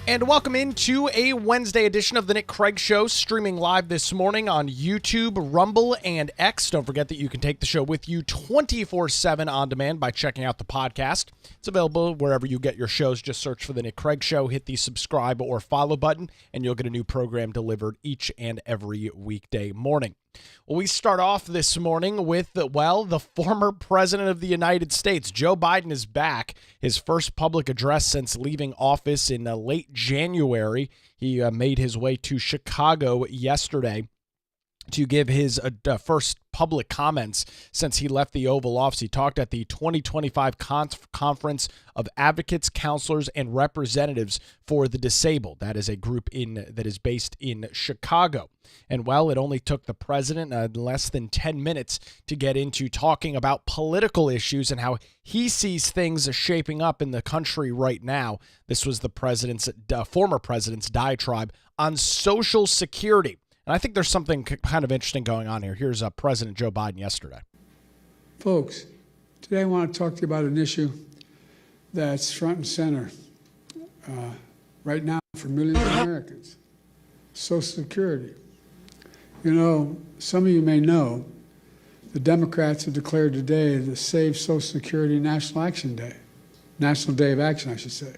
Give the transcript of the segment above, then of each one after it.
And welcome into a Wednesday edition of the Nick Craig Show, streaming live this morning on YouTube, Rumble, and X. Don't forget that you can take the show with you 24/7 on demand by checking out the podcast. It's available wherever you get your shows. Just search for the Nick Craig Show, hit the subscribe or follow button, and you'll get a new program delivered each and every weekday morning. Well, we start off this morning with, the former president of the United States. Joe Biden is back. His first public address since leaving office in late January. He made his way to Chicago yesterday to give his first public comments since he left the Oval Office. He talked at the 2025 Conference of Advocates, Counselors, and Representatives for the Disabled. That is a group that is based in Chicago. And it only took the president less than 10 minutes to get into talking about political issues and how he sees things shaping up in the country right now. This was the former president's diatribe on Social Security. And I think there's something kind of interesting going on here. Here's President Joe Biden yesterday. Folks, today I want to talk to you about an issue that's front and center right now for millions of Americans, Social Security. You know, some of you may know the Democrats have declared today the Save Social Security National Action Day, National Day of Action, I should say.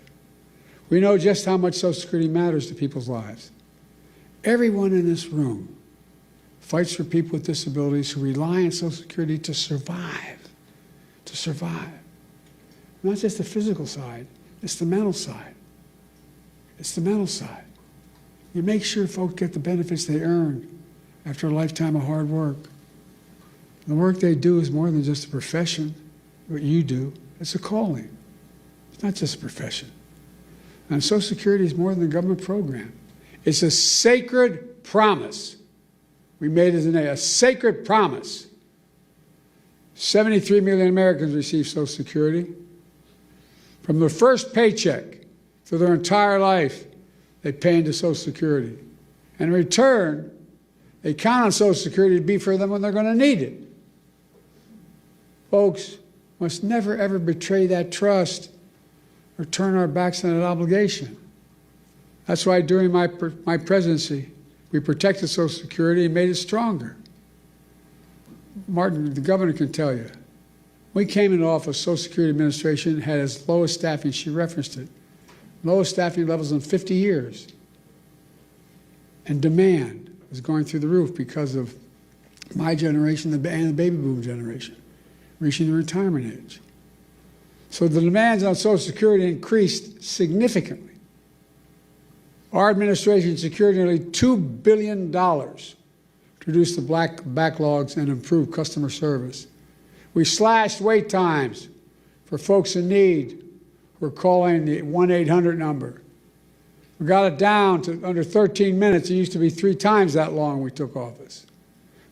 We know just how much Social Security matters to people's lives. Everyone in this room fights for people with disabilities who rely on Social Security to survive. Not just the physical side, it's the mental side. You make sure folks get the benefits they earn after a lifetime of hard work. The work they do is more than just a profession, what you do. It's a calling. It's not just a profession. And Social Security is more than a government program. It's a sacred promise. We made it today, a sacred promise. 73 million Americans receive Social Security. From their first paycheck through their entire life, they pay into Social Security. And in return, they count on Social Security to be for them when they're going to need it. Folks, must never, ever betray that trust or turn our backs on that obligation. That's why during my presidency, we protected Social Security and made it stronger. Martin, the governor, can tell you. We came into office, Social Security Administration had its lowest staffing, she referenced it, lowest staffing levels in 50 years. And demand was going through the roof because of my generation and the baby boom generation, reaching the retirement age. So the demands on Social Security increased significantly. Our administration secured nearly $2 billion to reduce the backlogs and improve customer service. We slashed wait times for folks in need who are calling the 1-800 number. We got it down to under 13 minutes. It used to be 3 times that long when we took office.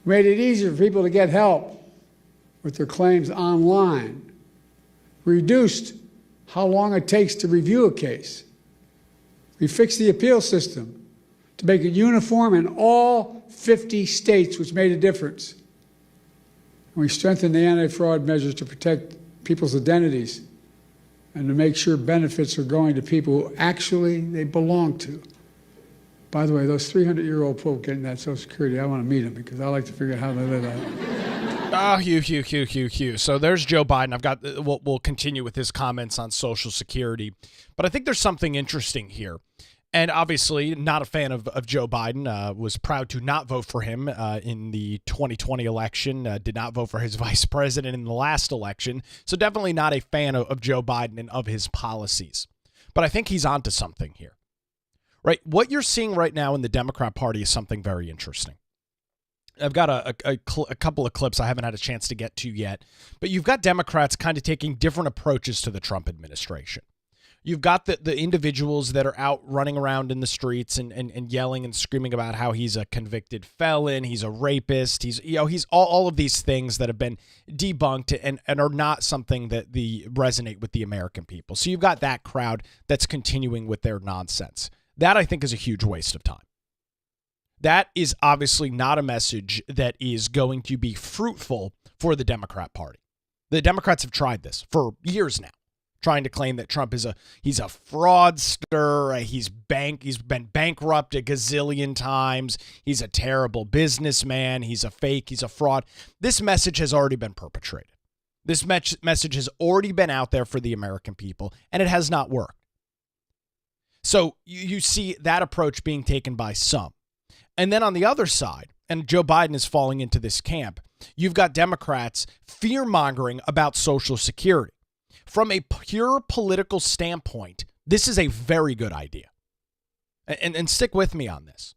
We made it easier for people to get help with their claims online. We reduced how long it takes to review a case. We fixed the appeal system to make it uniform in all 50 states, which made a difference. And we strengthened the anti-fraud measures to protect people's identities and to make sure benefits are going to people who actually they belong to. By the way, those 300-year-old folk getting that Social Security, I want to meet them because I like to figure out how they live out. Hugh. So there's Joe Biden. We'll continue with his comments on Social Security. But I think there's something interesting here. And obviously, not a fan of Joe Biden, was proud to not vote for him in the 2020 election, did not vote for his vice president in the last election. So definitely not a fan of Joe Biden and of his policies. But I think he's onto something here. Right? What you're seeing right now in the Democrat Party is something very interesting. I've got a couple of clips I haven't had a chance to get to yet, but you've got Democrats kind of taking different approaches to the Trump administration. You've got the individuals that are out running around in the streets and yelling and screaming about how he's a convicted felon, he's a rapist, he's all of these things that have been debunked and are not something that resonate with the American people. So you've got that crowd that's continuing with their nonsense. That, I think, is a huge waste of time. That is obviously not a message that is going to be fruitful for the Democrat Party. The Democrats have tried this for years now. trying to claim that Trump is he's a fraudster, he's been bankrupt a gazillion times, he's a terrible businessman, he's a fake, he's a fraud. This message has already been perpetrated. This message has already been out there for the American people, and it has not worked. So you see that approach being taken by some. And then on the other side, and Joe Biden is falling into this camp, you've got Democrats fear-mongering about Social Security. From a pure political standpoint, this is a very good idea. And stick with me on this.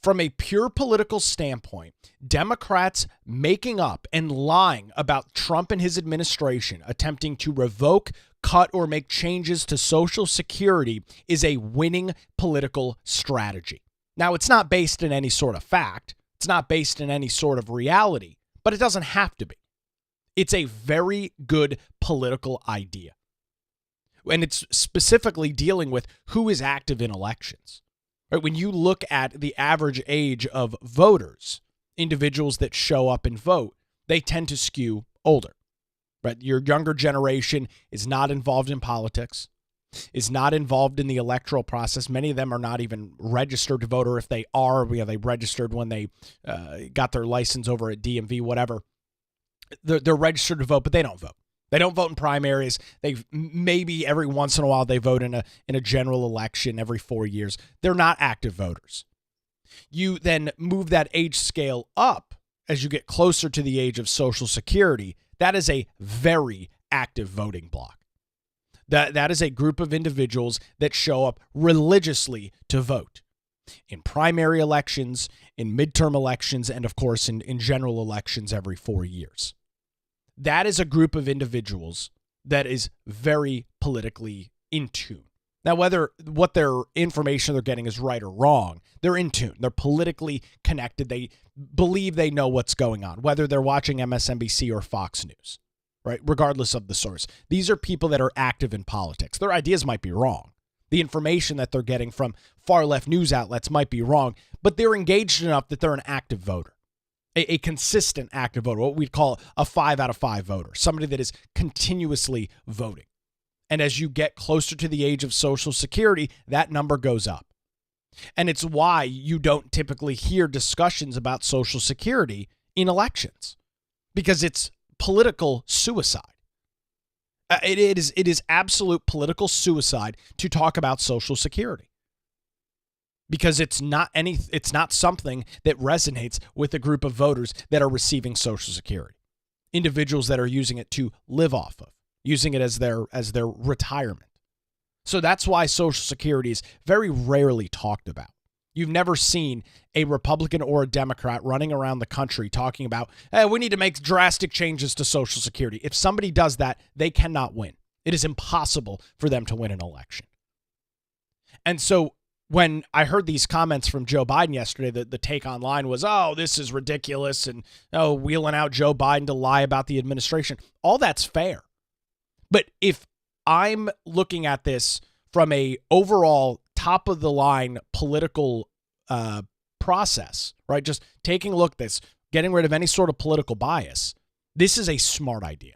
From a pure political standpoint, Democrats making up and lying about Trump and his administration attempting to revoke, cut, or make changes to Social Security is a winning political strategy. Now, it's not based in any sort of fact. It's not based in any sort of reality, but it doesn't have to be. It's a very good political idea. And it's specifically dealing with who is active in elections. Right? When you look at the average age of voters, individuals that show up and vote, they tend to skew older. Right? Your younger generation is not involved in politics, is not involved in the electoral process. Many of them are not even registered to vote, or if they are, they registered when they got their license over at DMV, whatever. They're registered to vote, but they don't vote. They don't vote in primaries. They maybe every once in a while they vote in a general election every 4 years. They're not active voters. You then move that age scale up as you get closer to the age of Social Security. That is a very active voting bloc. That is a group of individuals that show up religiously to vote in primary elections, in midterm elections, and of course in general elections every 4 years. That is a group of individuals that is very politically in tune. Now, whether what their information they're getting is right or wrong, they're in tune. They're politically connected. They believe they know what's going on, whether they're watching MSNBC or Fox News, right? Regardless of the source. These are people that are active in politics. Their ideas might be wrong. The information that they're getting from far left news outlets might be wrong, but they're engaged enough that they're an active voter. A consistent active voter, what we'd call a 5 out of 5 voter, somebody that is continuously voting. And as you get closer to the age of Social Security, that number goes up. And it's why you don't typically hear discussions about Social Security in elections, because it's political suicide. It is absolute political suicide to talk about Social Security. Because it's not something that resonates with a group of voters that are receiving Social Security. Individuals that are using it to live off of, using it as their retirement. So that's why Social Security is very rarely talked about. You've never seen a Republican or a Democrat running around the country talking about, hey, we need to make drastic changes to Social Security. If somebody does that, they cannot win. It is impossible for them to win an election. And so when I heard these comments from Joe Biden yesterday, the take online was, oh, this is ridiculous, and wheeling out Joe Biden to lie about the administration. All that's fair. But if I'm looking at this from a overall top of the line political process, right? Just taking a look at this, getting rid of any sort of political bias, this is a smart idea.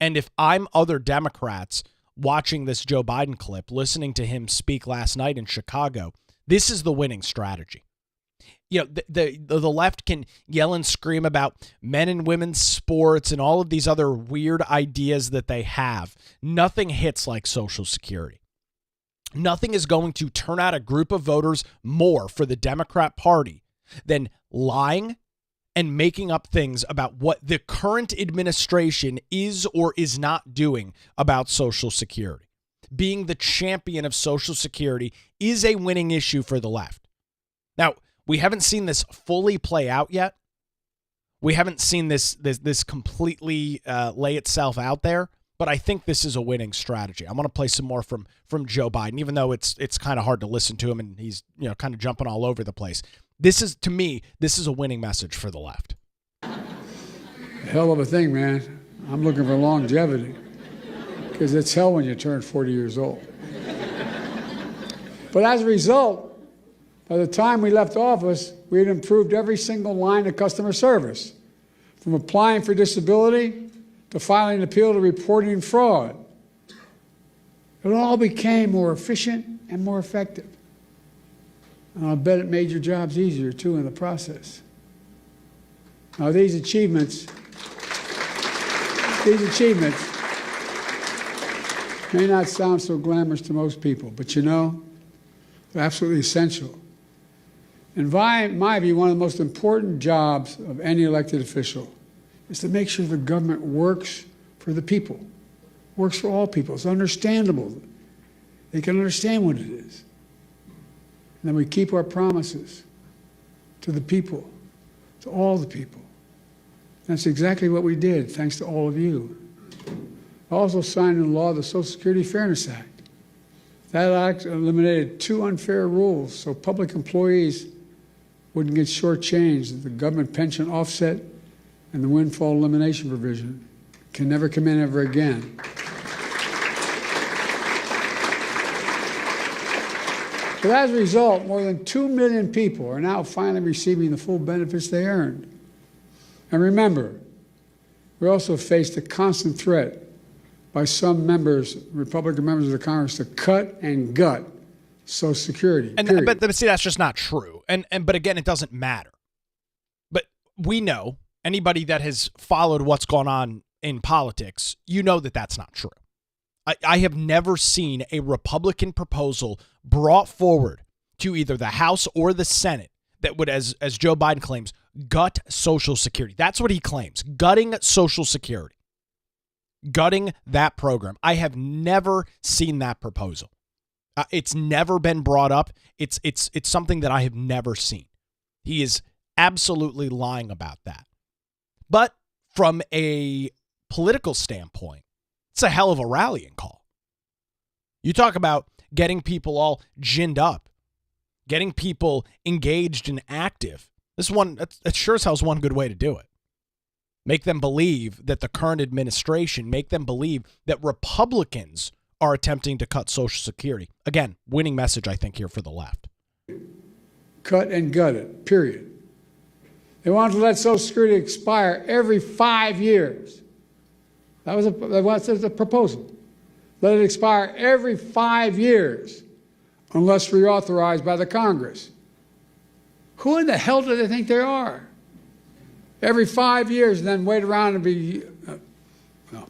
And if I'm other Democrats watching this Joe Biden clip, listening to him speak last night in Chicago, this is the winning strategy. You know, the left can yell and scream about men and women's sports and all of these other weird ideas that they have. Nothing hits like Social Security. Nothing is going to turn out a group of voters more for the Democrat Party than lying and making up things about what the current administration is or is not doing about Social Security. Being the champion of Social Security is a winning issue for the left. Now, we haven't seen this fully play out yet. We haven't seen this completely lay itself out there, but I think this is a winning strategy. I want to play some more from Joe Biden, even though it's kind of hard to listen to him and he's kind of jumping all over the place. To me, this is a winning message for the left. Hell of a thing, man. I'm looking for longevity because it's hell when you turn 40 years old. But as a result, by the time we left office, we had improved every single line of customer service, from applying for disability to filing an appeal to reporting fraud. It all became more efficient and more effective. And I'll bet it made your jobs easier, too, in the process. Now, these achievements may not sound so glamorous to most people, but you know, they're absolutely essential. In my view, one of the most important jobs of any elected official is to make sure the government works for the people, works for all people. It's understandable. They can understand what it is. And then we keep our promises to the people, to all the people. That's exactly what we did, thanks to all of you. I also signed into law the Social Security Fairness Act. That act eliminated 2 unfair rules so public employees wouldn't get shortchanged. The government pension offset and the windfall elimination provision can never come in ever again. But as a result, more than 2 million people are now finally receiving the full benefits they earned. And remember, we also faced a constant threat by some members, Republican members of the Congress, to cut and gut Social Security. But see, that's just not true. But again, it doesn't matter. But we know, anybody that has followed what's gone on in politics, you know that that's not true. I have never seen a Republican proposal brought forward to either the House or the Senate that would, as Joe Biden claims, gut Social Security. That's what he claims, gutting Social Security, gutting that program. I have never seen that proposal. It's never been brought up. It's something that I have never seen. He is absolutely lying about that. But from a political standpoint, it's a hell of a rallying call. You talk about getting people all ginned up, getting people engaged and active. It sure as hell is one good way to do it. Make them believe that the current administration, make them believe that Republicans are attempting to cut Social Security. Again, winning message, I think, here for the left. Cut and gut it, period. They wanted to let Social Security expire every 5 years. That was the proposal. Let it expire every 5 years unless reauthorized by the Congress. Who in the hell do they think they are? Every 5 years and then wait around and be... no.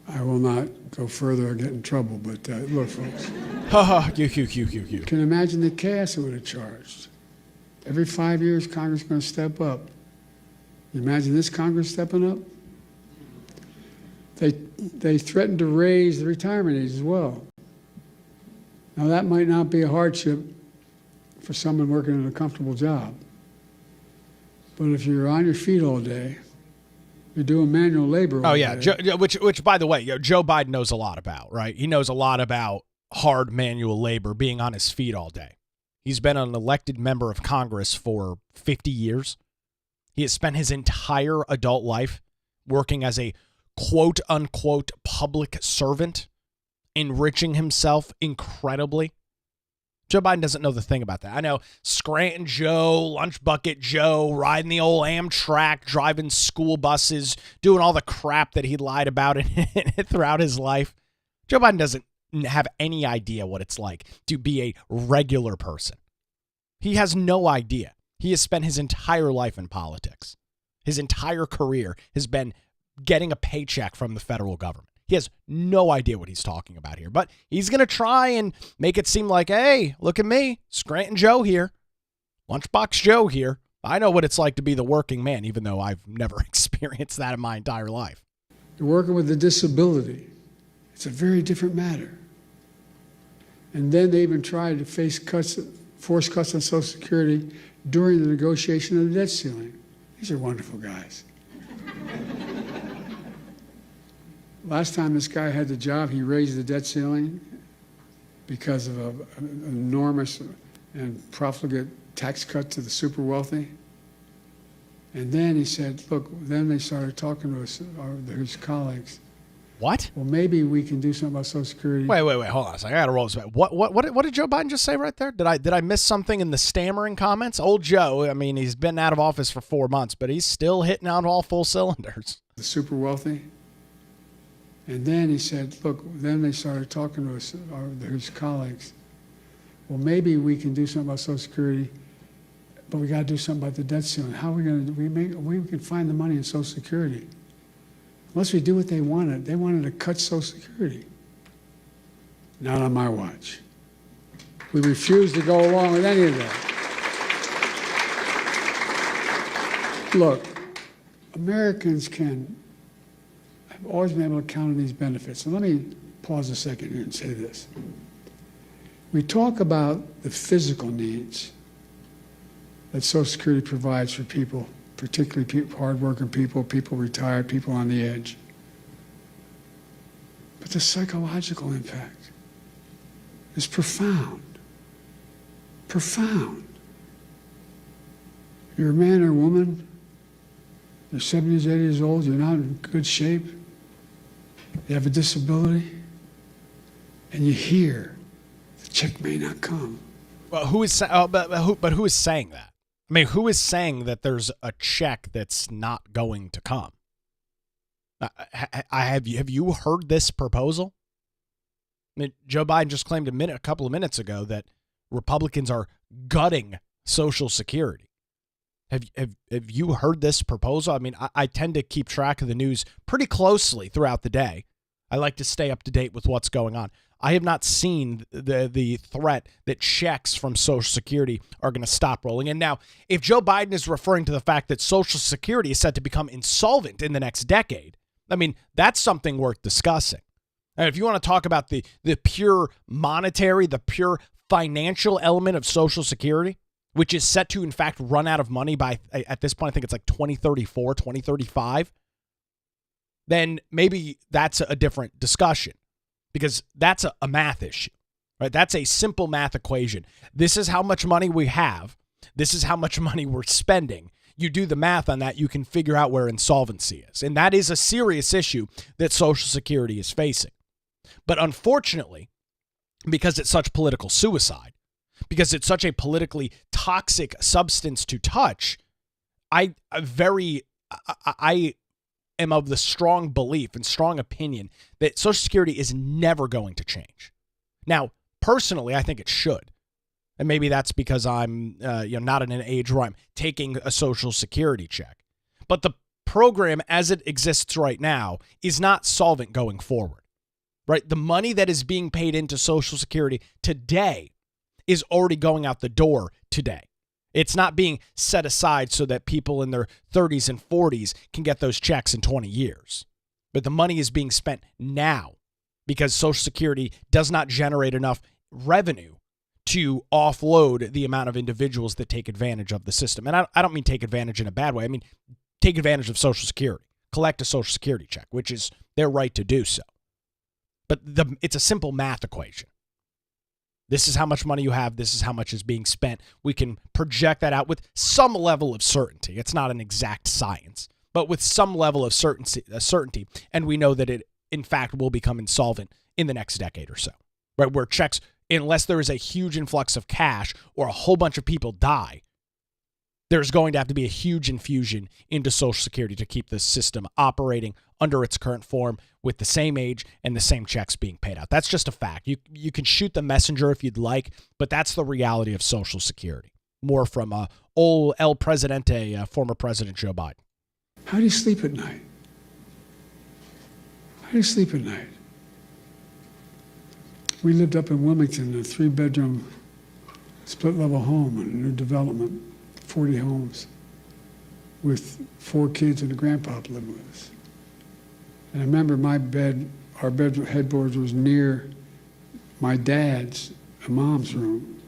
I will not go further or get in trouble, but look, folks. You can imagine the chaos it would have charged. Every 5 years, Congress is going to step up. You imagine this Congress stepping up? They threatened to raise the retirement age as well. Now, that might not be a hardship for someone working in a comfortable job. But if you're on your feet all day, you're doing manual labor all day. Which, by the way, Joe Biden knows a lot about, right? He knows a lot about hard manual labor, being on his feet all day. He's been an elected member of Congress for 50 years. He has spent his entire adult life working as a quote-unquote public servant, enriching himself incredibly. Joe Biden doesn't know the thing about that. I know Scranton Joe, Lunch Bucket Joe, riding the old Amtrak, driving school buses, doing all the crap that he lied about throughout his life. Joe Biden doesn't have any idea what it's like to be a regular person. He has no idea. He has spent his entire life in politics. His entire career has been getting a paycheck from the federal government. He has no idea what he's talking about here, but he's going to try and make it seem like, hey, look at me, Scranton Joe here, Lunchbox Joe here. I know what it's like to be the working man, even though I've never experienced that in my entire life. You're working with a disability. It's a very different matter. And then they even tried to force cuts on Social Security during the negotiation of the debt ceiling. These are wonderful guys. Last time this guy had the job, he raised the debt ceiling because of an enormous and profligate tax cut to the super wealthy. And then he said, look, then they started talking to us, his colleagues. What? Well, maybe we can do something about Social Security. Wait, hold on a second. I gotta roll this back. What did Joe Biden just say right there? Did I miss something in the stammering comments? Old Joe, I mean, he's been out of office for 4 months, but he's still hitting out all full cylinders. The super wealthy. And then he said, look, then they started talking to us, his colleagues. Well, maybe we can do something about Social Security, but we got to do something about the debt ceiling. How are we going to we can find the money in Social Security? Unless we do what they wanted to cut Social Security. Not on my watch. We refuse to go along with any of that. Look, Americans have always been able to count on these benefits. And let me pause a second here and say this. We talk about the physical needs that Social Security provides for people, particularly hardworking people, people retired, people on the edge. But the psychological impact is profound. Profound. You're a man or a woman, you're 70s, 80 years old, you're not in good shape, you have a disability, and you hear the check may not come. Well, who is saying that? I mean, who is saying that there's a check that's not going to come? Have you heard this proposal? I mean, Joe Biden just claimed a couple of minutes ago that Republicans are gutting Social Security. Have you heard this proposal? I mean, I tend to keep track of the news pretty closely throughout the day. I like to stay up to date with what's going on. I have not seen the threat that checks from Social Security are going to stop rolling in. Now, if Joe Biden is referring to the fact that Social Security is set to become insolvent in the next decade, I mean, that's something worth discussing. And if you want to talk about the pure monetary, the pure financial element of Social Security, which is set to, in fact, run out of money by, at this point, I think it's like 2034, 2035, then maybe that's a different discussion because that's a math issue, right? That's a simple math equation. This is how much money we have. This is how much money we're spending. You do the math on that, you can figure out where insolvency is. And that is a serious issue that Social Security is facing. But unfortunately, because it's such political suicide, because it's such a politically toxic substance to touch, I am of the strong belief and strong opinion that Social Security is never going to change. Now, personally, I think it should. And maybe that's because I'm not in an age where I'm taking a Social Security check. But the program as it exists right now is not solvent going forward. Right? The money that is being paid into Social Security today is already going out the door today. It's not being set aside so that people in their 30s and 40s can get those checks in 20 years. But the money is being spent now because Social Security does not generate enough revenue to offload the amount of individuals that take advantage of the system. And I don't mean take advantage in a bad way. I mean, take advantage of Social Security, collect a Social Security check, which is their right to do so. But it's a simple math equation. This is how much money you have. This is how much is being spent. We can project that out with some level of certainty. It's not an exact science, but with some level of certainty. And we know that it, in fact, will become insolvent in the next decade or so, right? Where checks, unless there is a huge influx of cash or a whole bunch of people die, there's going to have to be a huge infusion into Social Security to keep this system operating under its current form with the same age and the same checks being paid out. That's just a fact. You can shoot the messenger if you'd like, but that's the reality of Social Security. More from old El Presidente, former President Joe Biden. How do you sleep at night? How do you sleep at night? We lived up in Wilmington in a 3-bedroom split-level home in a new development, 40 homes, with 4 kids and a grandpa living with us. And I remember our bed headboard was near my dad's and mom's room.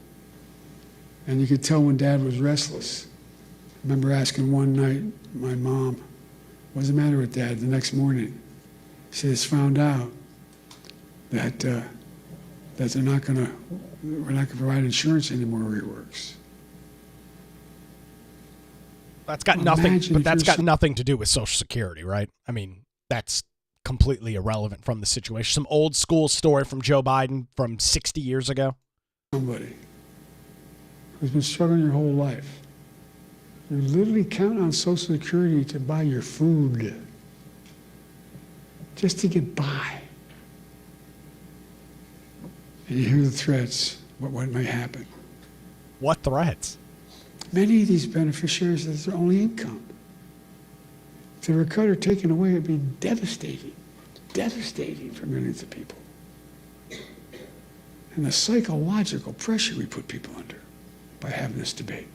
And you could tell when Dad was restless. I remember asking one night my mom, what's the matter with Dad? The next morning, she has found out that we're not going to provide insurance anymore where he works. That's got nothing to do with Social Security, right? I mean, that's completely irrelevant from the situation. Some old school story from Joe Biden from 60 years ago. Somebody who's been struggling your whole life. You literally count on Social Security to buy your food. just to get by. And you hear the threats, what may happen. What threats? Many of these beneficiaries, that's their only income. If they were cut or taken away, it'd be devastating for millions of people. And the psychological pressure we put people under by having this debate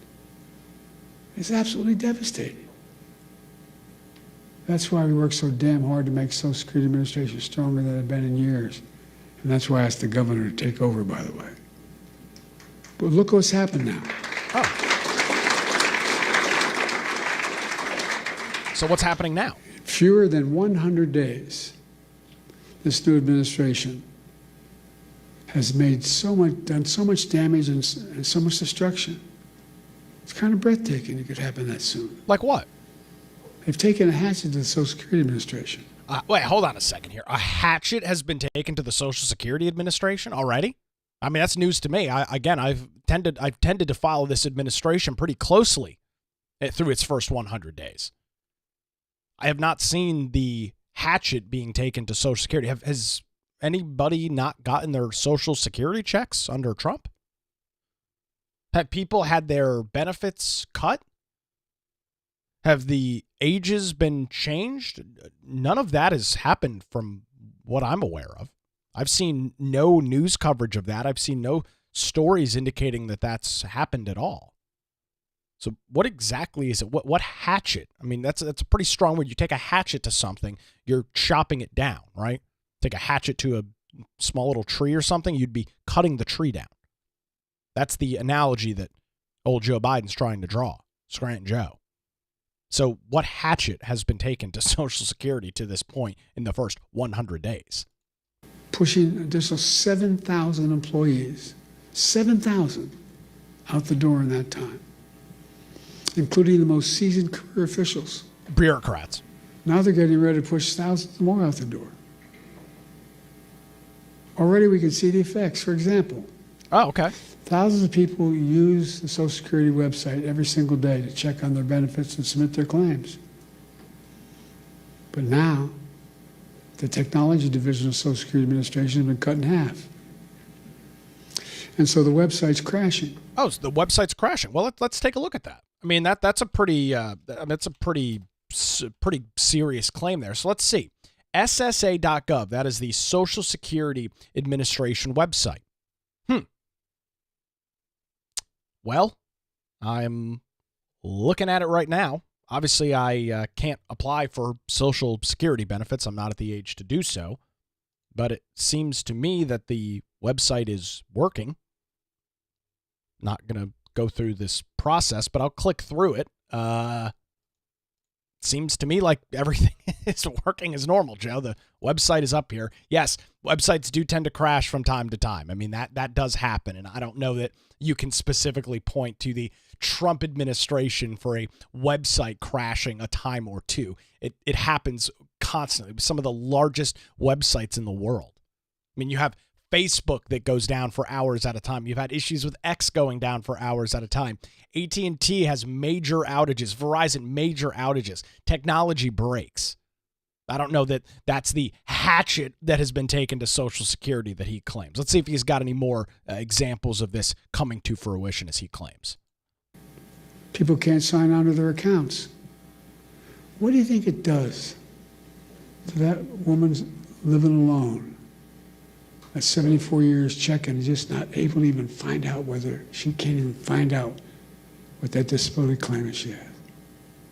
is absolutely devastating. That's why we work so damn hard to make Social Security Administration stronger than it's been in years. And that's why I asked the governor to take over, by the way. But look what's happened now. Oh. So what's happening now? Fewer than 100 days, this new administration has made done so much damage and so much destruction. It's kind of breathtaking it could happen that soon. Like what? They've taken a hatchet to the Social Security Administration. Wait, hold on a second here. A hatchet has been taken to the Social Security Administration already? I mean, that's news to me. I've tended to follow this administration pretty closely through its first 100 days. I have not seen the hatchet being taken to Social Security. Has anybody not gotten their Social Security checks under Trump? Have people had their benefits cut? Have the ages been changed? None of that has happened from what I'm aware of. I've seen no news coverage of that. I've seen no stories indicating that that's happened at all. So what exactly is it? What hatchet? I mean, that's a pretty strong word. You take a hatchet to something, you're chopping it down, right? Take a hatchet to a small little tree or something, you'd be cutting the tree down. That's the analogy that old Joe Biden's trying to draw, Scranton Joe. So what hatchet has been taken to Social Security to this point in the first 100 days? Pushing an additional 7,000 employees, 7,000 out the door in that time, including the most seasoned career officials. Bureaucrats. Now they're getting ready to push thousands more out the door. Already we can see the effects. For example, okay. Thousands of people use the Social Security website every single day to check on their benefits and submit their claims. But now, the technology division of Social Security Administration has been cut in half. And so the website's crashing. Oh, so the website's crashing. Well, let's take a look at that. I mean, that's a pretty serious claim there. So let's see. SSA.gov, that is the Social Security Administration website. Well, I'm looking at it right now. Obviously, I can't apply for Social Security benefits. I'm not at the age to do so. But it seems to me that the website is working. Not going to go through this process, but I'll click through it. Seems to me like everything is working as normal, Joe. The website is up here. Yes, websites do tend to crash from time to time. I mean, that does happen, and I don't know that you can specifically point to the Trump administration for a website crashing a time or two. It happens constantly with some of the largest websites in the world. I mean, you have Facebook that goes down for hours at a time. You've had issues with X going down for hours at a time. AT&T has major outages. Verizon, major outages. Technology breaks. I don't know that that's the hatchet that has been taken to Social Security that he claims. Let's see if he's got any more examples of this coming to fruition as he claims. People can't sign on to their accounts. What do you think it does to that woman's living alone at 74 years checking, just not able to even find out whether she can't even find out what that disability claim is she has.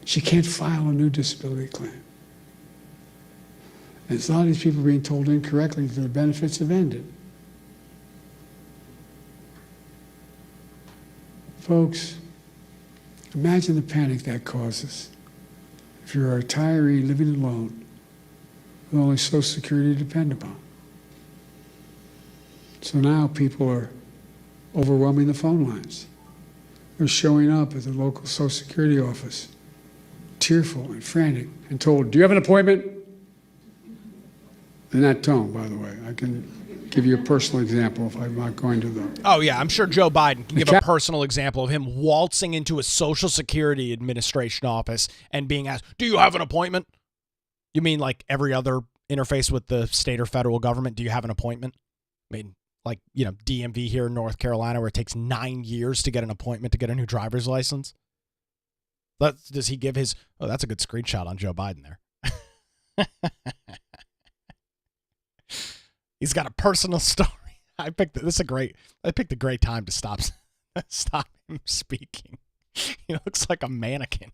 She can't file a new disability claim. And a lot of these people being told incorrectly that their benefits have ended. Folks, imagine the panic that causes if you're a retiree living alone with only Social Security to depend upon. So now people are overwhelming the phone lines. They're showing up at the local Social Security office, tearful and frantic, and told, "Do you have an appointment?" In that tone, by the way. I can give you a personal example if I'm not going to the... Oh, yeah, I'm sure Joe Biden can give a personal example of him waltzing into a Social Security Administration office and being asked, "Do you have an appointment?" You mean like every other interface with the state or federal government? Do you have an appointment? I mean, like, DMV here in North Carolina, where it takes 9 years to get an appointment to get a new driver's license. Does he give his? Oh, that's a good screenshot on Joe Biden there. He's got a personal story. I picked a great time to stop him speaking. He looks like a mannequin.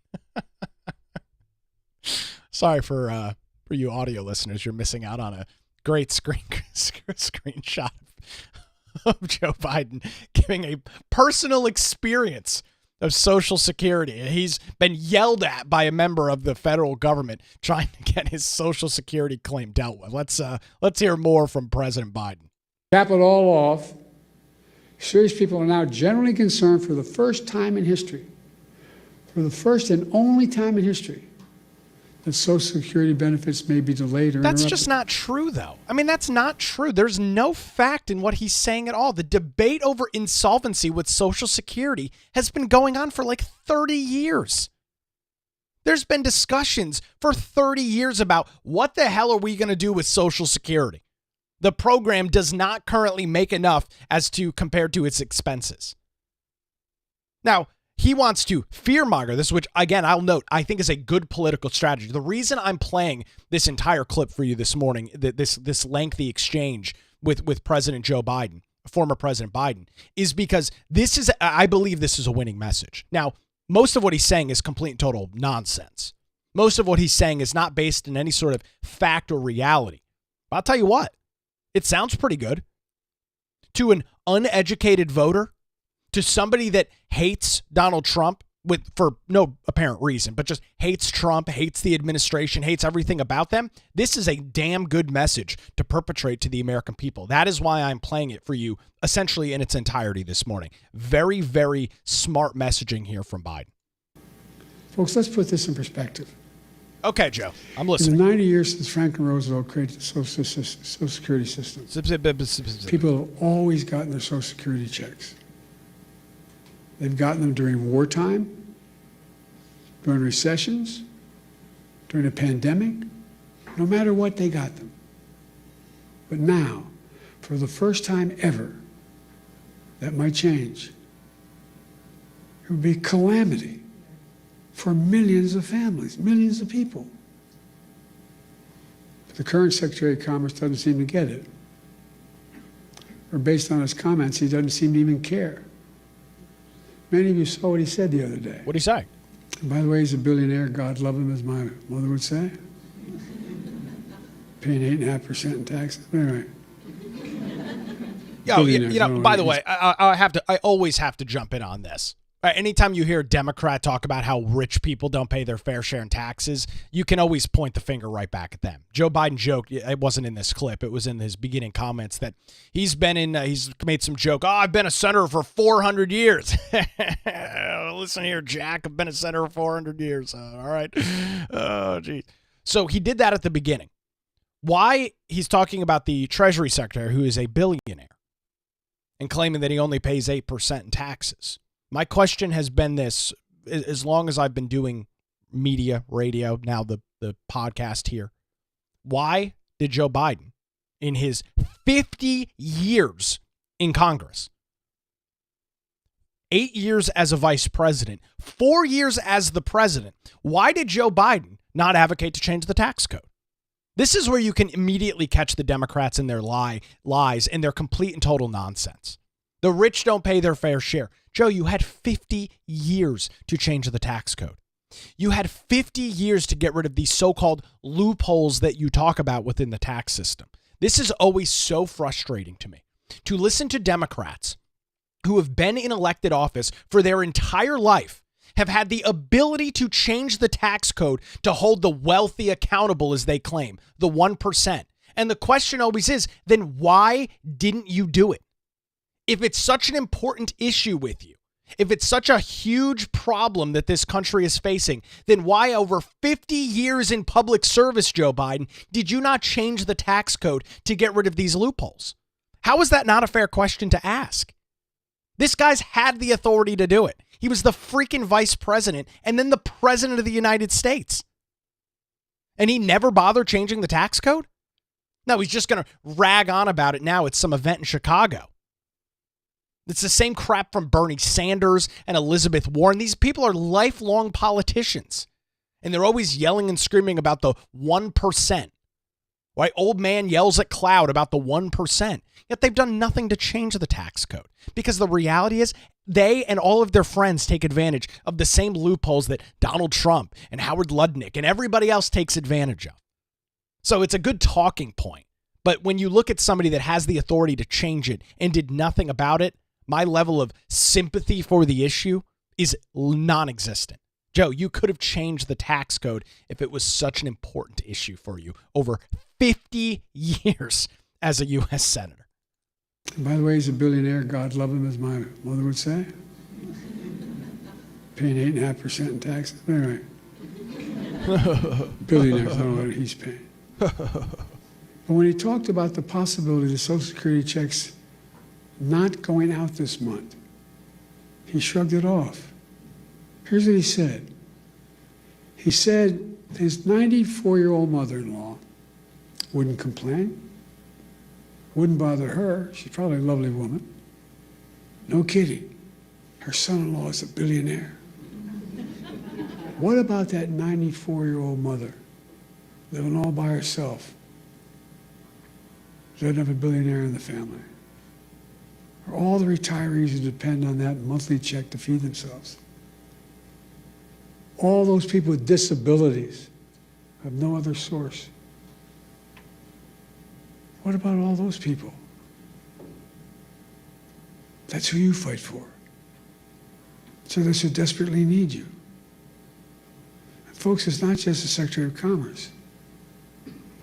Sorry for you audio listeners, you're missing out on a great screenshot of Joe Biden giving a personal experience of Social Security. He's been yelled at by a member of the federal government trying to get his Social Security claim dealt with. Let's hear more from President Biden. Cap it all off. Serious people are now generally concerned for the first time in history, for the first and only time in history, that Social Security benefits may be delayed or interrupted. That's just not true, though. I mean, that's not true. There's no fact in what he's saying at all. The debate over insolvency with Social Security has been going on for like 30 years. There's been discussions for 30 years about what the hell are we going to do with Social Security. The program does not currently make enough as to compared to its expenses. Now, he wants to fearmonger this, which, again, I'll note, I think is a good political strategy. The reason I'm playing this entire clip for you this morning, this lengthy exchange with President Joe Biden, former President Biden, is because I believe this is a winning message. Now, most of what he's saying is complete and total nonsense. Most of what he's saying is not based in any sort of fact or reality. But I'll tell you what, it sounds pretty good. To an uneducated voter, to somebody that hates Donald Trump for no apparent reason, but just hates Trump, hates the administration, hates everything about them, this is a damn good message to perpetrate to the American people. That is why I'm playing it for you essentially in its entirety this morning. Very, very smart messaging here from Biden. Folks, let's put this in perspective. Okay, Joe, I'm In listening. the 90 years since Franklin Roosevelt created the Social Security system, people have always gotten their Social Security checks. They've gotten them during wartime, during recessions, during a pandemic. No matter what, they got them. But now, for the first time ever, that might change. It would be calamity for millions of families, millions of people. But the current Secretary of Commerce doesn't seem to get it. Or based on his comments, he doesn't seem to even care. Many of you saw what he said the other day. What did he say? And by the way, he's a billionaire. God love him, as my mother would say. Paying 8.5% in taxes. Anyway. By the way, I always have to jump in on this. Anytime you hear a Democrat talk about how rich people don't pay their fair share in taxes, you can always point the finger right back at them. Joe Biden joked, it wasn't in this clip, it was in his beginning comments, that he's made some joke, I've been a senator for 400 years. Listen here, Jack, I've been a senator for 400 years. All right. Oh, geez. So he did that at the beginning. Why he's talking about the Treasury Secretary, who is a billionaire, and claiming that he only pays 8% in taxes. My question has been this, as long as I've been doing media, radio, now the podcast here. Why did Joe Biden, in his 50 years in Congress, 8 years as a vice president, 4 years as the president, why did Joe Biden not advocate to change the tax code? This is where you can immediately catch the Democrats in their lies and their complete and total nonsense. The rich don't pay their fair share. Joe, you had 50 years to change the tax code. You had 50 years to get rid of these so-called loopholes that you talk about within the tax system. This is always so frustrating to me, to listen to Democrats who have been in elected office for their entire life, have had the ability to change the tax code to hold the wealthy accountable, as they claim, the 1%. And the question always is, then why didn't you do it? If it's such an important issue with you, if it's such a huge problem that this country is facing, then why over 50 years in public service, Joe Biden, did you not change the tax code to get rid of these loopholes? How is that not a fair question to ask? This guy's had the authority to do it. He was the freaking vice president and then the president of the United States. And he never bothered changing the tax code? No, he's just going to rag on about it now at some event in Chicago. It's the same crap from Bernie Sanders and Elizabeth Warren. These people are lifelong politicians, and they're always yelling and screaming about the 1%. Why old man yells at cloud about the 1%, yet they've done nothing to change the tax code. Because the reality is they and all of their friends take advantage of the same loopholes that Donald Trump and Howard Lutnick and everybody else takes advantage of. So it's a good talking point. But when you look at somebody that has the authority to change it and did nothing about it, my level of sympathy for the issue is non-existent. Joe, you could have changed the tax code if it was such an important issue for you over 50 years as a U.S. Senator. And by the way, he's a billionaire. God love him, as my mother would say. Paying 8.5% in taxes. Anyway. Billionaires, I don't know what he's paying. But when he talked about the possibility of the Social Security checks not going out this month, he shrugged it off. Here's what he said. He said his 94-year-old mother-in-law wouldn't complain, wouldn't bother her. She's probably a lovely woman. No kidding. Her son-in-law is a billionaire. What about that 94-year-old mother living all by herself? Doesn't have a billionaire in the family. Or all the retirees who depend on that monthly check to feed themselves. All those people with disabilities have no other source. What about all those people? That's who you fight for. So those who desperately need you. And folks, it's not just the Secretary of Commerce.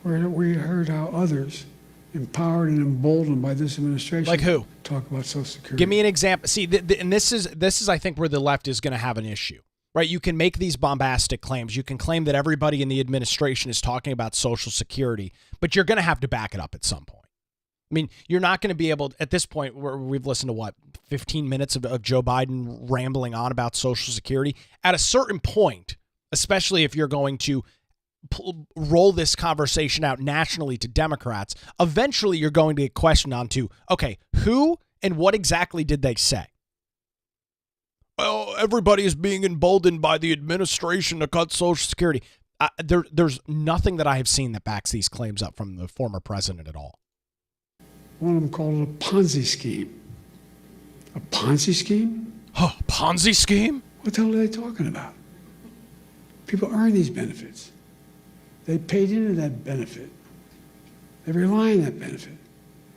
We heard how others, empowered and emboldened by this administration, like who? Talk about Social Security. Give me an example. See, and this is I think where the left is going to have an issue, right? You can make these bombastic claims. You can claim that everybody in the administration is talking about Social Security, but you're going to have to back it up at some point. I mean, you're not going to be able, at this point, where we've listened to, what, 15 minutes of Joe Biden rambling on about Social Security. At a certain point, especially if you're going to roll this conversation out nationally to Democrats, eventually you're going to get questioned on to, okay, who and what exactly did they say? Well, everybody is being emboldened by the administration to cut Social Security. There's nothing that I have seen that backs these claims up from the former president at all. One of them called it a Ponzi scheme. A Ponzi scheme? Oh, Ponzi scheme? What the hell are they talking about? People earn these benefits. They paid into that benefit. They rely on that benefit.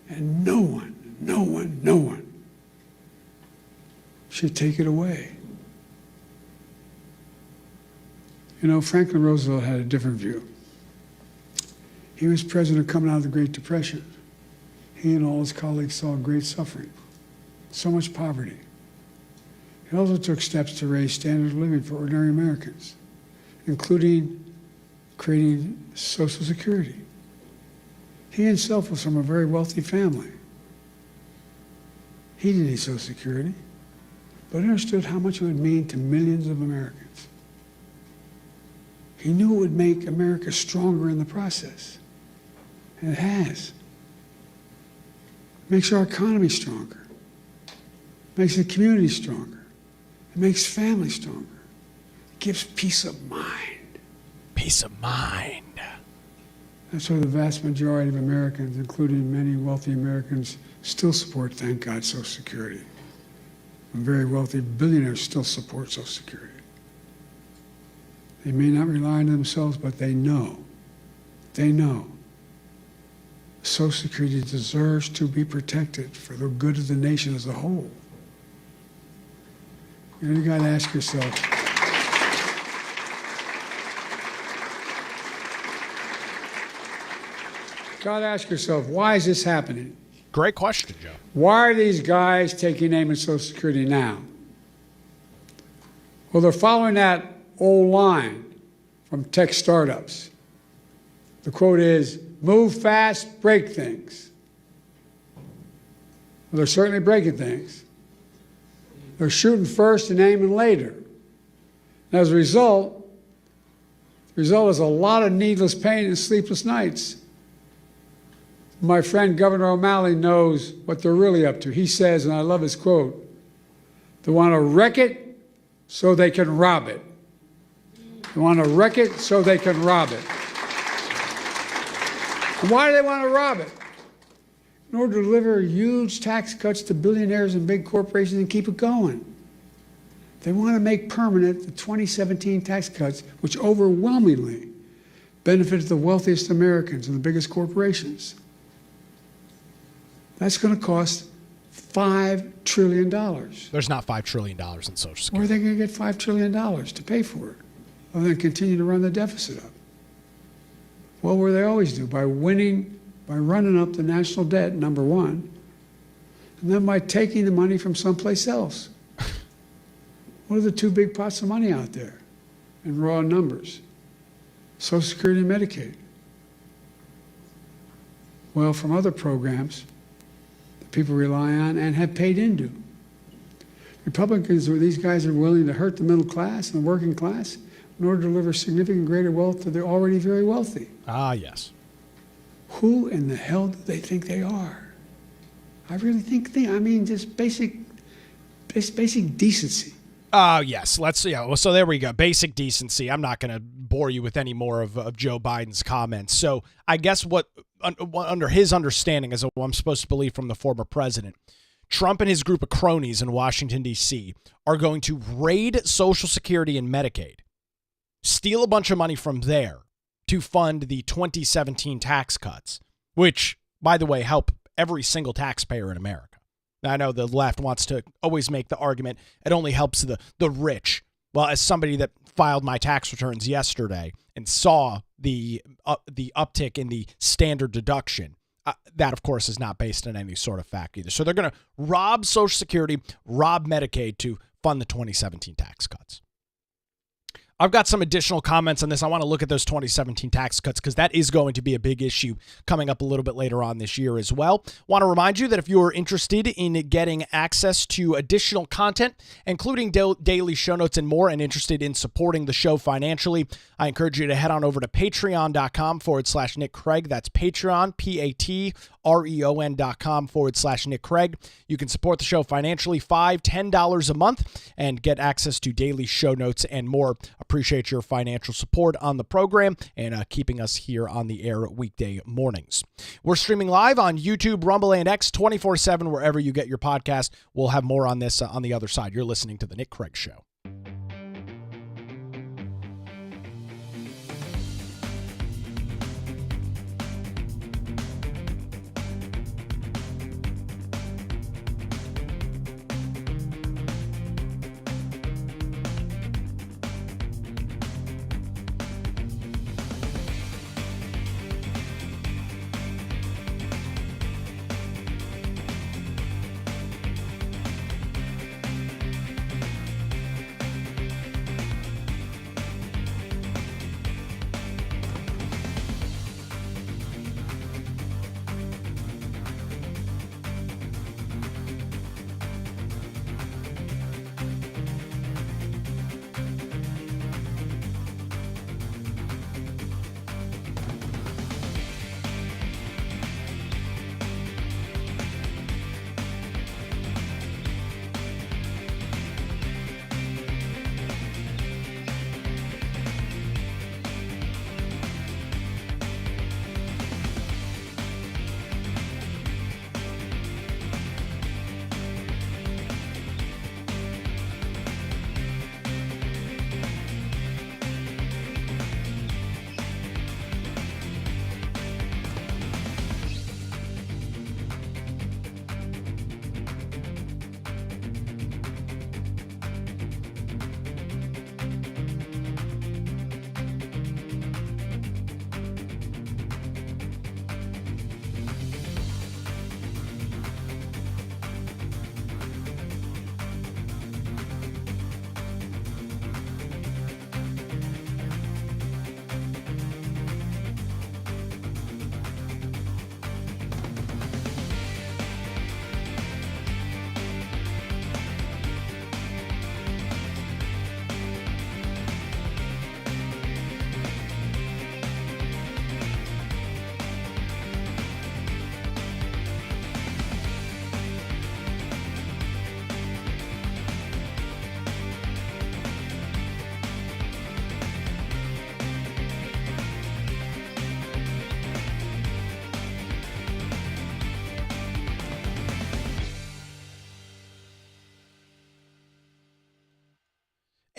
And no one should take it away. You know, Franklin Roosevelt had a different view. He was president coming out of the Great Depression. He and all his colleagues saw great suffering, so much poverty. He also took steps to raise standard of living for ordinary Americans, including creating Social Security. He himself was from a very wealthy family. He didn't need Social Security, but understood how much it would mean to millions of Americans. He knew it would make America stronger in the process, and it has. It makes our economy stronger. It makes the community stronger. It makes families stronger. It gives peace of mind. Peace of mind. That's why the vast majority of Americans, including many wealthy Americans, still support, thank God, Social Security. And very wealthy billionaires still support Social Security. They may not rely on themselves, but they know. Social Security deserves to be protected for the good of the nation as a whole. You got to ask yourself, why is this happening? Great question, Joe. Why are these guys taking aim at Social Security now? Well, they're following that old line from tech startups. The quote is, move fast, break things. Well, they're certainly breaking things. They're shooting first and aiming later. And as a result, the result is a lot of needless pain and sleepless nights. My friend Governor O'Malley knows what they're really up to. He says, and I love his quote, they want to wreck it so they can rob it. They want to wreck it so they can rob it. And why do they want to rob it? In order to deliver huge tax cuts to billionaires and big corporations and keep it going. They want to make permanent the 2017 tax cuts, which overwhelmingly benefited the wealthiest Americans and the biggest corporations. That's going to cost $5 trillion. There's not $5 trillion in Social Security. Where are they going to get $5 trillion to pay for it, other than continue to run the deficit up? Well, where they always do, by running up the national debt, number one, and then by taking the money from someplace else. What are the two big pots of money out there in raw numbers? Social Security and Medicaid. Well, from other programs that people rely on and have paid into. Republicans, these guys are willing to hurt the middle class and the working class in order to deliver significant greater wealth to the already very wealthy. Ah, yes. Who in the hell do they think they are? I really think just basic decency. Yes. So there we go. Basic decency. I'm not going to bore you with any more of Joe Biden's comments. So I guess what under his understanding, as I'm supposed to believe from the former president, Trump and his group of cronies in Washington, D.C. are going to raid Social Security and Medicaid, steal a bunch of money from there to fund the 2017 tax cuts, which, by the way, help every single taxpayer in America. I know the left wants to always make the argument it only helps the rich. Well, as somebody that filed my tax returns yesterday and saw the uptick in the standard deduction, that, of course, is not based on any sort of fact either. So they're going to rob Social Security, rob Medicaid to fund the 2017 tax cuts. I've got some additional comments on this. I want to look at those 2017 tax cuts because that is going to be a big issue coming up a little bit later on this year as well. Want to remind you that if you're interested in getting access to additional content, including daily show notes and more, and interested in supporting the show financially, I encourage you to head on over to patreon.com/Nick Craig. That's Patreon, patreon.com/Nick Craig. You can support the show financially, $5, $10 a month, and get access to daily show notes and more. Appreciate your financial support on the program and keeping us here on the air weekday mornings. We're streaming live on YouTube, Rumble, and X 24/7, wherever you get your podcast. We'll have more on this on the other side. You're listening to The Nick Craig Show.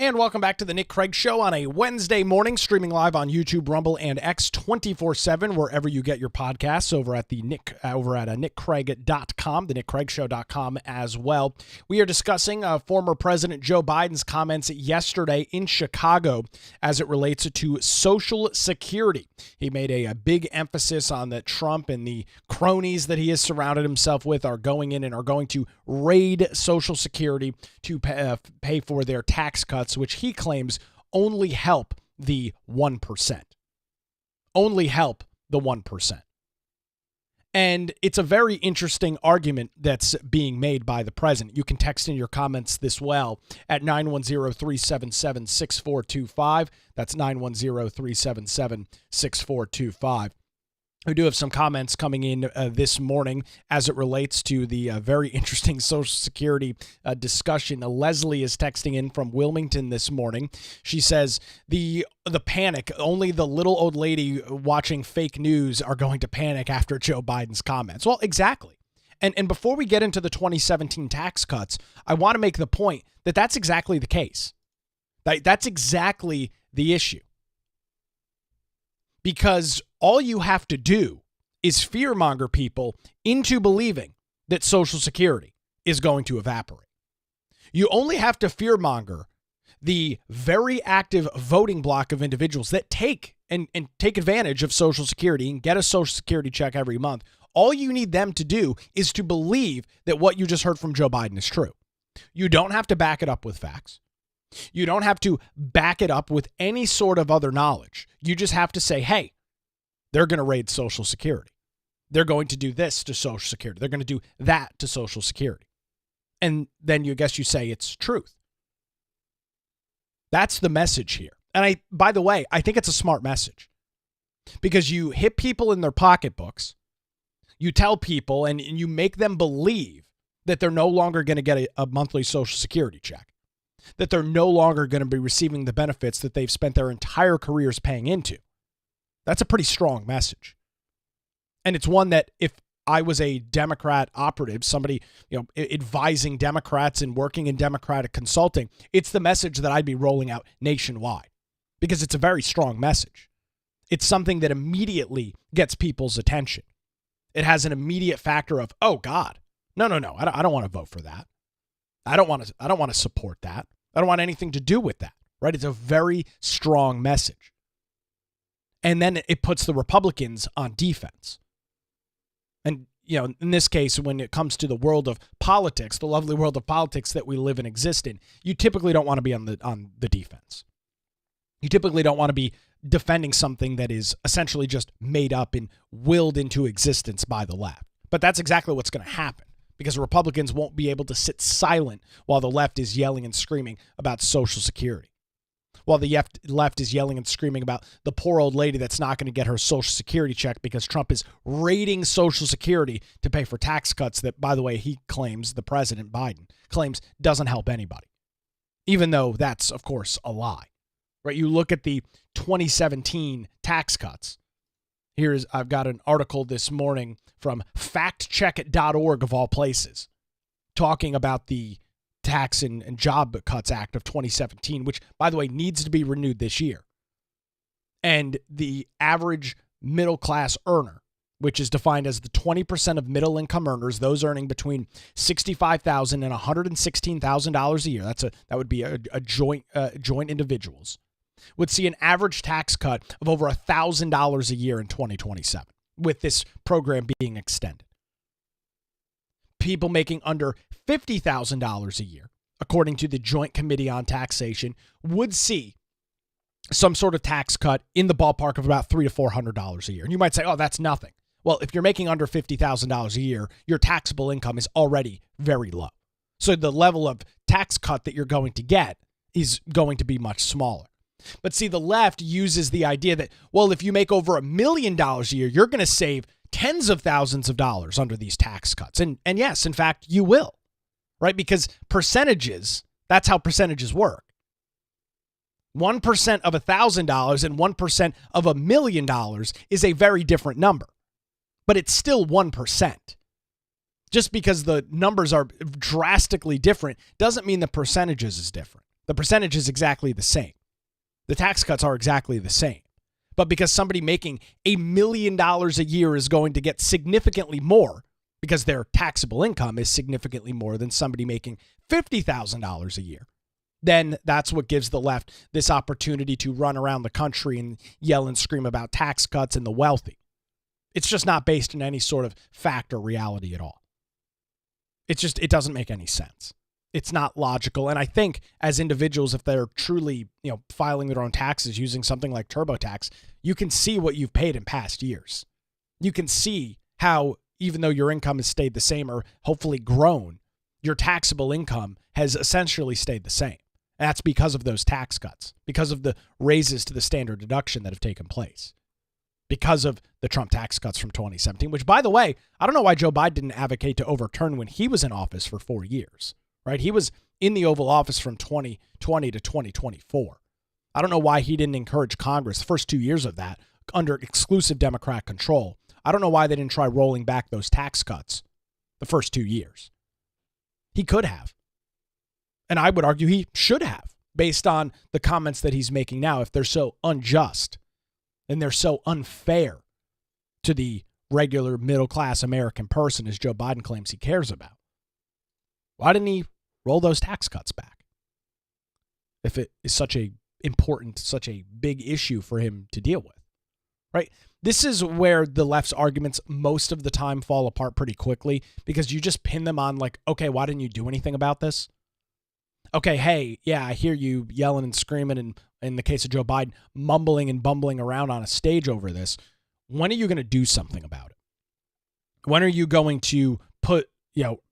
And welcome back to the Nick Craig Show on a Wednesday morning, streaming live on YouTube, Rumble, and X 24/7, wherever you get your podcasts, over at nickcraig.com, the nickcraigshow.com as well. We are discussing former President Joe Biden's comments yesterday in Chicago as it relates to Social Security. He made a big emphasis on that Trump and the cronies that he has surrounded himself with are going in and are going to raid Social Security to pay for their tax cuts, which he claims only help the 1%. Only help the 1%. And it's a very interesting argument that's being made by the president. You can text in your comments this well at 910-377-6425. That's 910-377-6425. We do have some comments coming in this morning as it relates to the very interesting Social Security discussion. Leslie is texting in from Wilmington this morning. She says, the panic, only the little old lady watching fake news are going to panic after Joe Biden's comments. Well, exactly. And before we get into the 2017 tax cuts, I want to make the point that that's exactly the case. That's exactly the issue. Because all you have to do is fearmonger people into believing that Social Security is going to evaporate. You only have to fearmonger the very active voting block of individuals that take advantage of Social Security and get a Social Security check every month. All you need them to do is to believe that what you just heard from Joe Biden is true. You don't have to back it up with facts. You don't have to back it up with any sort of other knowledge. You just have to say, hey, they're going to raid Social Security. They're going to do this to Social Security. They're going to do that to Social Security. And then you say it's truth. That's the message here. And by the way, I think it's a smart message because you hit people in their pocketbooks. You tell people and you make them believe that they're no longer going to get a monthly Social Security check. That they're no longer going to be receiving the benefits that they've spent their entire careers paying into. That's a pretty strong message. And it's one that if I was a Democrat operative, somebody, advising Democrats and working in Democratic consulting, it's the message that I'd be rolling out nationwide because it's a very strong message. It's something that immediately gets people's attention. It has an immediate factor of, oh God, no, I don't want to vote for that. I don't want to support that. I don't want anything to do with that, right? It's a very strong message. And then it puts the Republicans on defense. And, in this case, when it comes to the world of politics, the lovely world of politics that we live and exist in, you typically don't want to be on the defense. You typically don't want to be defending something that is essentially just made up and willed into existence by the left. But that's exactly what's going to happen. Because Republicans won't be able to sit silent while the left is yelling and screaming about Social Security. While the left is yelling and screaming about the poor old lady that's not going to get her Social Security check because Trump is raiding Social Security to pay for tax cuts that, by the way, he claims, the President Biden claims, doesn't help anybody. Even though that's, of course, a lie. Right? You look at the 2017 tax cuts. I've got an article this morning from factcheck.org of all places talking about the Tax and Job Cuts Act of 2017, which, by the way, needs to be renewed this year. And the average middle class earner, which is defined as the 20% of middle income earners, those earning between $65,000 and $116,000 a year, that would be a joint individuals, would see an average tax cut of over $1,000 a year in 2027 with this program being extended. People making under $50,000 a year, according to the Joint Committee on Taxation, would see some sort of tax cut in the ballpark of about $300 to $400 a year. And you might say, oh, that's nothing. Well, if you're making under $50,000 a year, your taxable income is already very low. So the level of tax cut that you're going to get is going to be much smaller. But see, the left uses the idea that, well, if you make over $1 million a year, you're going to save tens of thousands of dollars under these tax cuts. And yes, in fact, you will, right? Because percentages, that's how percentages work. 1% of $1,000 and 1% of $1 million is a very different number, but it's still 1%. Just because the numbers are drastically different doesn't mean the percentages is different. The percentage is exactly the same. The tax cuts are exactly the same. But because somebody making $1 million a year is going to get significantly more, because their taxable income is significantly more than somebody making $50,000 a year, then that's what gives the left this opportunity to run around the country and yell and scream about tax cuts and the wealthy. It's just not based in any sort of fact or reality at all. It doesn't make any sense. It's not logical. And I think as individuals, if they're truly, filing their own taxes using something like TurboTax, you can see what you've paid in past years. You can see how, even though your income has stayed the same or hopefully grown, your taxable income has essentially stayed the same. And that's because of those tax cuts, because of the raises to the standard deduction that have taken place, because of the Trump tax cuts from 2017, which, by the way, I don't know why Joe Biden didn't advocate to overturn when he was in office for 4 years. Right? He was in the Oval Office from 2020 to 2024. I don't know why he didn't encourage Congress the first 2 years of that under exclusive Democrat control. I don't know why they didn't try rolling back those tax cuts the first 2 years. He could have. And I would argue he should have, based on the comments that he's making now, if they're so unjust and they're so unfair to the regular middle-class American person as Joe Biden claims he cares about. Why didn't he roll those tax cuts back if it is such a important, such a big issue for him to deal with, right? This is where the left's arguments most of the time fall apart pretty quickly, because you just pin them on like, okay, why didn't you do anything about this? Okay, hey, yeah, I hear you yelling and screaming, and in the case of Joe Biden, mumbling and bumbling around on a stage over this. When are you going to do something about it? When are you going to put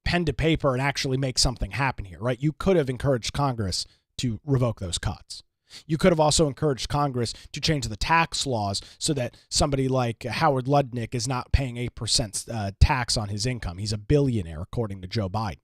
pen to paper and actually make something happen here, right? You could have encouraged Congress to revoke those cuts. You could have also encouraged Congress to change the tax laws so that somebody like Howard Lutnick is not paying 8% tax on his income. He's a billionaire, according to Joe Biden.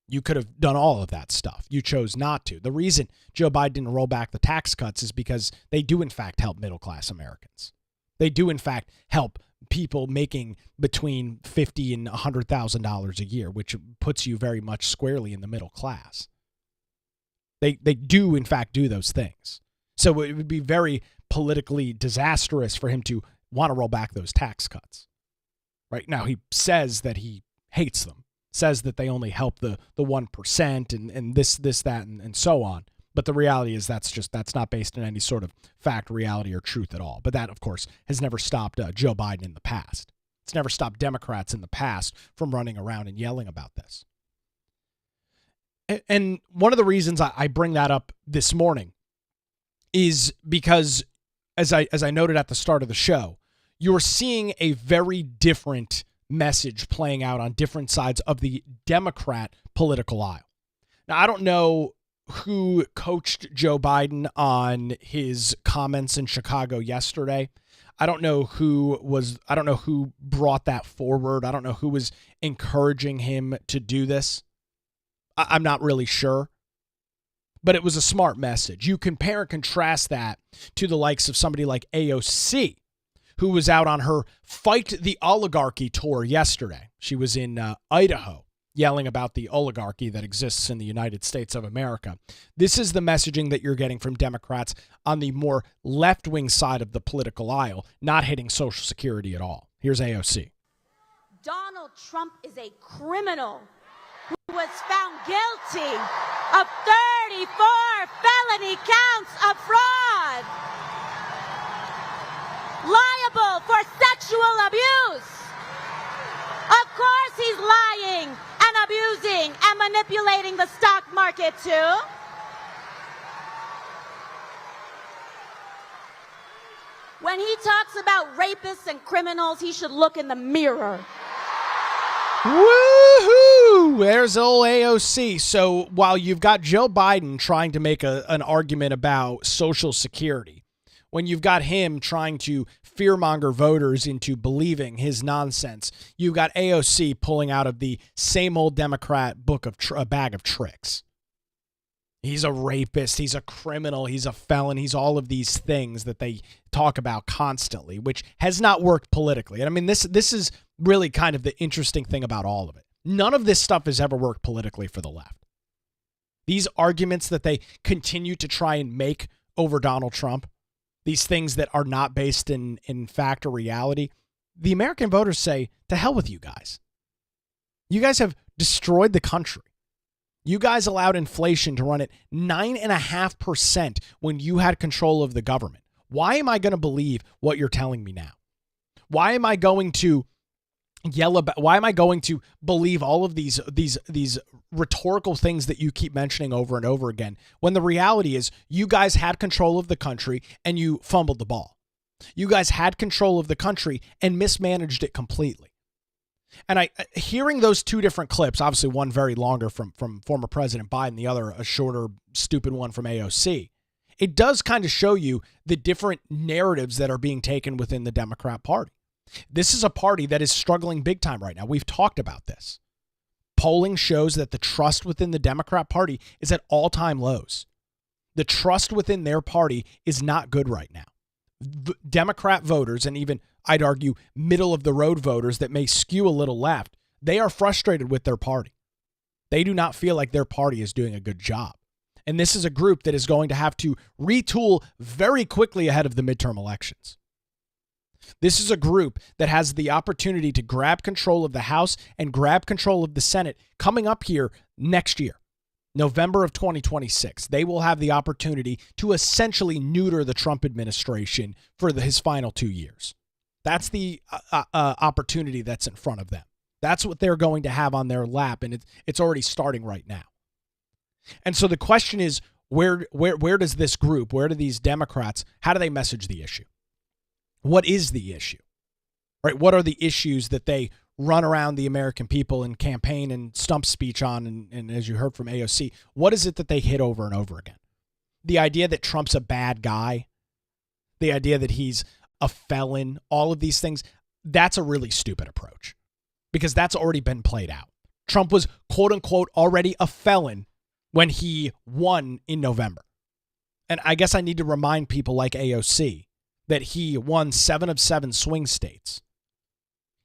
You could have done all of that stuff. You chose not to. The reason Joe Biden didn't roll back the tax cuts is because they do, in fact, help middle-class Americans. They do, in fact, help people making between $50,000 and $100,000 a year, which puts you very much squarely in the middle class. They do, in fact, do those things. So it would be very politically disastrous for him to want to roll back those tax cuts. Right now, he says that he hates them, says that they only help the 1% and this, that, and so on. But the reality is that's not based on any sort of fact, reality, or truth at all. But that, of course, has never stopped Joe Biden in the past. It's never stopped Democrats in the past from running around and yelling about this. And one of the reasons I bring that up this morning is because, as I noted at the start of the show, you're seeing a very different message playing out on different sides of the Democrat political aisle. Now, I don't know who coached Joe Biden on his comments in Chicago yesterday. I don't know who brought that forward. I don't know who was encouraging him to do this. I'm not really sure. But it was a smart message. You compare and contrast that to the likes of somebody like AOC, who was out on her Fight the Oligarchy tour yesterday. She was in Idaho, yelling about the oligarchy that exists in the United States of America. This is the messaging that you're getting from Democrats on the more left-wing side of the political aisle, not hitting Social Security at all. Here's AOC. Donald Trump is a criminal who was found guilty of 34 felony counts of fraud, liable for sexual abuse. Of course he's lying and abusing and manipulating the stock market too. When he talks about rapists and criminals, he should look in the mirror. Woohoo! There's old AOC. So while you've got Joe Biden trying to make an argument about Social Security, when you've got him trying to fearmonger voters into believing his nonsense, you've got AOC pulling out of the same old Democrat book of a bag of tricks. He's a rapist, he's a criminal, he's a felon, he's all of these things that they talk about constantly, which has not worked politically. And I mean, this is really kind of the interesting thing about all of it. None of this stuff has ever worked politically for the left. These arguments that they continue to try and make over Donald Trump, these things that are not based in fact or reality, the American voters say, to hell with you guys. You guys have destroyed the country. You guys allowed inflation to run at 9.5% when you had control of the government. Why am I going to believe what you're telling me now? Why am I going to why am I going to believe all of these rhetorical things that you keep mentioning over and over again, when the reality is you guys had control of the country and you fumbled the ball? You guys had control of the country and mismanaged it completely. And hearing those two different clips, obviously one very longer from former President Biden, the other a shorter, stupid one from AOC, it does kind of show you the different narratives that are being taken within the Democrat Party. This is a party that is struggling big time right now. We've talked about this. Polling shows that the trust within the Democrat Party is at all-time lows. The trust within their party is not good right now. Democrat voters, and even I'd argue middle-of-the-road voters that may skew a little left, they are frustrated with their party. They do not feel like their party is doing a good job. And this is a group that is going to have to retool very quickly ahead of the midterm elections. This is a group that has the opportunity to grab control of the House and grab control of the Senate coming up here next year, November of 2026. They will have the opportunity to essentially neuter the Trump administration for his final 2 years. That's the opportunity that's in front of them. That's what they're going to have on their lap, and it's already starting right now. And so the question is, where does this group, where do these Democrats, how do they message the issue? What is the issue? Right? What are the issues that they run around the American people and campaign and stump speech on? And as you heard from AOC, what is it that they hit over and over again? The idea that Trump's a bad guy, the idea that he's a felon, all of these things, that's a really stupid approach because that's already been played out. Trump was, quote unquote, already a felon when he won in November. And I guess I need to remind people like AOC that he won 7 of 7 swing states.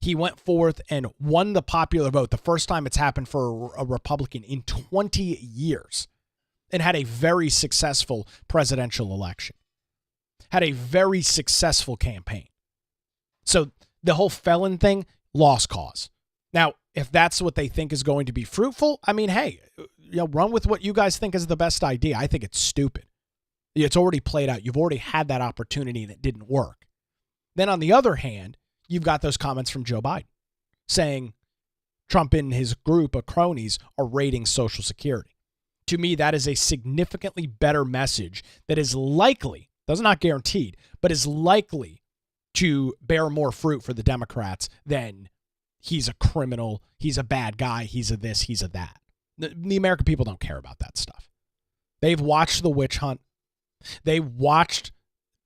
He went forth and won the popular vote, the first time it's happened for a Republican in 20 years, and had a very successful presidential election, had a very successful campaign. So the whole felon thing, lost cause. Now, if that's what they think is going to be fruitful, I mean, hey, run with what you guys think is the best idea. I think it's stupid. It's already played out. You've already had that opportunity and it didn't work. Then on the other hand, you've got those comments from Joe Biden saying Trump and his group of cronies are raiding Social Security. To me, that is a significantly better message that is likely, does not guaranteed, but is likely to bear more fruit for the Democrats than he's a criminal, he's a bad guy, he's a this, he's a that. The American people don't care about that stuff. They've watched the witch hunt. They watched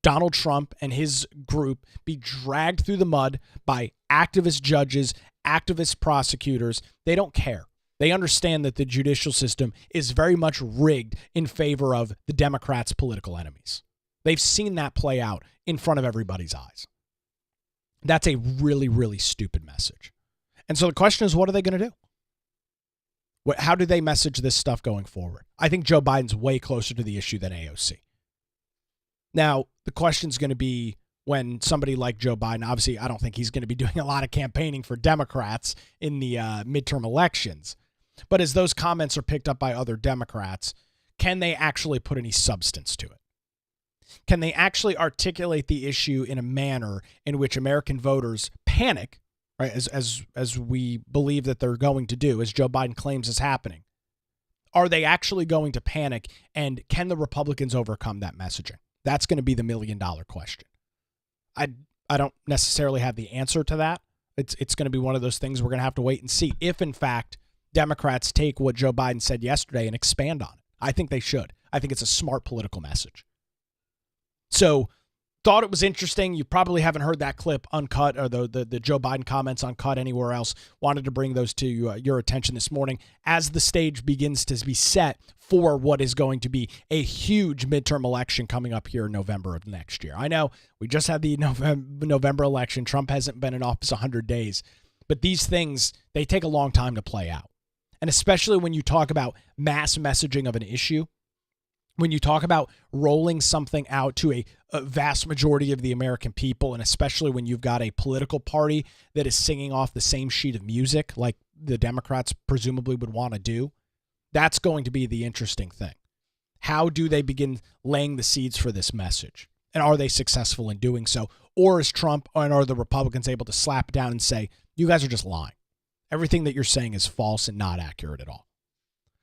Donald Trump and his group be dragged through the mud by activist judges, activist prosecutors. They don't care. They understand that the judicial system is very much rigged in favor of the Democrats' political enemies. They've seen that play out in front of everybody's eyes. That's a really, really stupid message. And so the question is, what are they going to do? How do they message this stuff going forward? I think Joe Biden's way closer to the issue than AOC. Now, the question's going to be when somebody like Joe Biden, obviously, I don't think he's going to be doing a lot of campaigning for Democrats in the midterm elections. But as those comments are picked up by other Democrats, can they actually put any substance to it? Can they actually articulate the issue in a manner in which American voters panic, right, as we believe that they're going to do, as Joe Biden claims is happening? Are they actually going to panic, and can the Republicans overcome that messaging? That's going to be the $1 million question. I don't necessarily have the answer to that. It's going to be one of those things we're going to have to wait and see if, in fact, Democrats take what Joe Biden said yesterday and expand on it. I think they should. I think it's a smart political message. So, thought it was interesting. You probably haven't heard that clip uncut, or the Joe Biden comments uncut anywhere else. Wanted to bring those to your attention this morning as the stage begins to be set for what is going to be a huge midterm election coming up here in November of next year. I know we just had the November election. Trump hasn't been in office 100 days, but these things, they take a long time to play out. And especially when you talk about mass messaging of an issue, when you talk about rolling something out to a vast majority of the American people, and especially when you've got a political party that is singing off the same sheet of music like the Democrats presumably would want to do, that's going to be the interesting thing. How do they begin laying the seeds for this message? And are they successful in doing so? Or is Trump and are the Republicans able to slap down and say, you guys are just lying. Everything that you're saying is false and not accurate at all.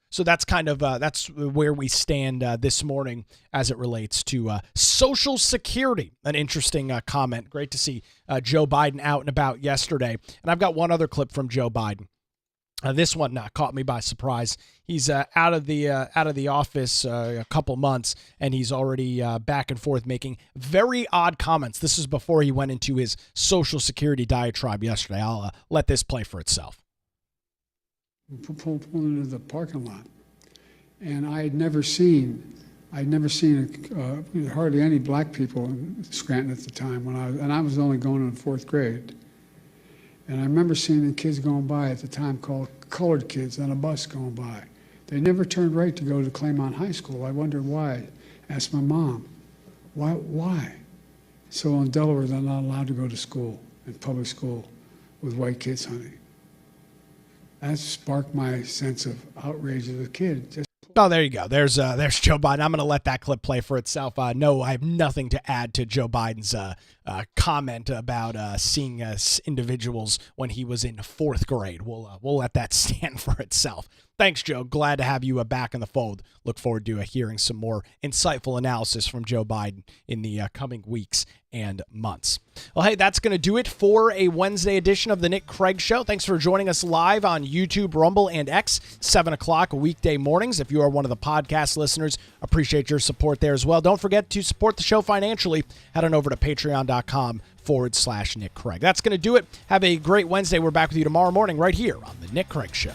So that's kind of that's where we stand this morning as it relates to Social Security. An interesting comment. Great to see Joe Biden out and about yesterday. And I've got one other clip from Joe Biden. This one caught me by surprise. He's out of the office a couple months, and he's already back and forth making very odd comments. This is before he went into his Social Security diatribe yesterday. I'll let this play for itself. Pulled into the parking lot, and I had never seen hardly any black people in Scranton at the time I was only going in 4th grade. And I remember seeing the kids going by at the time called colored kids on a bus going by. They never turned right to go to Claymont High School. I wondered why. Asked my mom, why? So in Delaware, they're not allowed to go to school, in public school, with white kids, honey. That sparked my sense of outrage as a kid. Oh, there you go. There's Joe Biden. I'm going to let that clip play for itself. No, I have nothing to add to Joe Biden's comment about seeing individuals when he was in 4th grade. We'll let that stand for itself. Thanks, Joe. Glad to have you back in the fold. Look forward to hearing some more insightful analysis from Joe Biden in the coming weeks and months. Well, hey, that's going to do it for a Wednesday edition of the Nick Craig Show. Thanks for joining us live on YouTube, Rumble, and X, 7 o'clock weekday mornings. If you are one of the podcast listeners, appreciate your support there as well. Don't forget to support the show financially. Head on over to patreon.com/Nick Craig. That's going to do it. Have a great Wednesday. We're back with you tomorrow morning right here on the Nick Craig Show.